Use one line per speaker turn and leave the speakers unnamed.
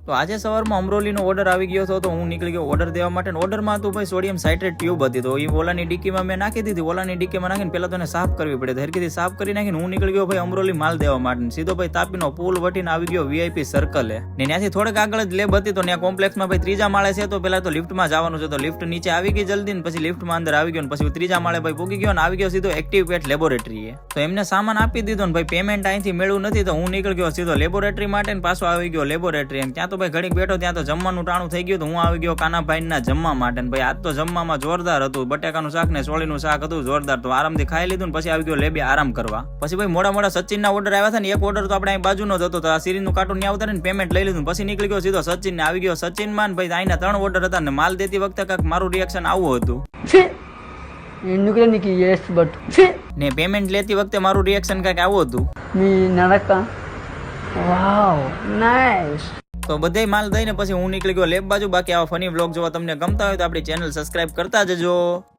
તો આજે સવારમાં અમરોલીનો ઓર્ડર આવી ગયો હતો તો હું નીકળી ગયો ઓર્ડર દેવા માટે. ઓર્ડરમાં હતું ભાઈ સોડિયમ સાઇટ્રેટ ટ્યુબ હતી, તો એ ઓલાની ડિક્કીમાં મેં નાખી દીધી. ઓલાની ડિક્કીમાં નાખીને પહેલા તો એને સાફ કરવી પડે, તો હરકીથી સાફ કરી નાખીને હું નીકળી ગયો ભાઈ અમરોલી માલ દેવા માટે. સીધો ભાઈ તાપીનો પુલ વટીને આવી ગયો વીઆઈપી સર્કલે. ને ત્યાંથી થોડેક આગળ જ લેબ હતી, તો ત્યાં કોમ્પ્લેક્સમાં ભાઈ ત્રીજા માળે છે, તો પેલા તો લિફ્ટમાં જવાનું છે. તો લિફ્ટ નીચે આવી ગઈ જલ્દી, ને પછી લિફ્ટમાં અંદર આવી ગયો, ને પછી ત્રીજા માળે ભાઈ પૂગી ગયો ને આવી ગયો સીધો એક્ટિવ પેટ લેબોરેટરીએ. તો એમને સામાન આપી દીધો ને ભાઈ પેમેન્ટ અહીંથી મેળવું નથી, તો હું નીકળી ગયો સીધો લેબોરેટરી માટે ને પાછો આવી ગયો લેબોરેટરી. ત્યાં તો ભાઈ ઘડીક બેઠો, ત્યાં તો જમવાનું ટાણું થઈ ગયું, તો હું આવી ગયો કાનાભાઈના જમવા માટે. ભાઈ આજ તો જમવામાં જોરદાર હતું, બટેકાનું શાક ને સોળીનું શાક હતું જોરદાર. તો આરામથી ખાઈ લીધું ને પછી આવી ગયો લેબે આરામ કરવા. પછી ભાઈ મોડા સચિનના ઓર્ડર આવ્યા હતા ને, એક ઓર્ડર તો આપણે અહીં બાજુનો જ હતો, તો આ સિરીઝનું કાર્ટૂન ત્યાં ઉતારીને પેમેન્ટ લઈ લીધું. પછી નીકળી ગયો સીધો સચિન ને આવી ગયો સચિનમાં. ભાઈ અહીંના 3 ઓર્ડર હતા ને માલ દેતી વખતે કાંઈક મારું રિએક્શન આવું હતું ને પેમેન્ટ લેતી વખતે મારું રિએક્શન કાંઈક આવું હતું. તો બધે માલ દઈને પછી હું નીકળી ગયો લેબ બાજુ. બાકી આવા ફની વ્લોગ જોવા તમને ગમતા હોય તો આપણી ચેનલ સબસ્ક્રાઇબ કરતા જજો.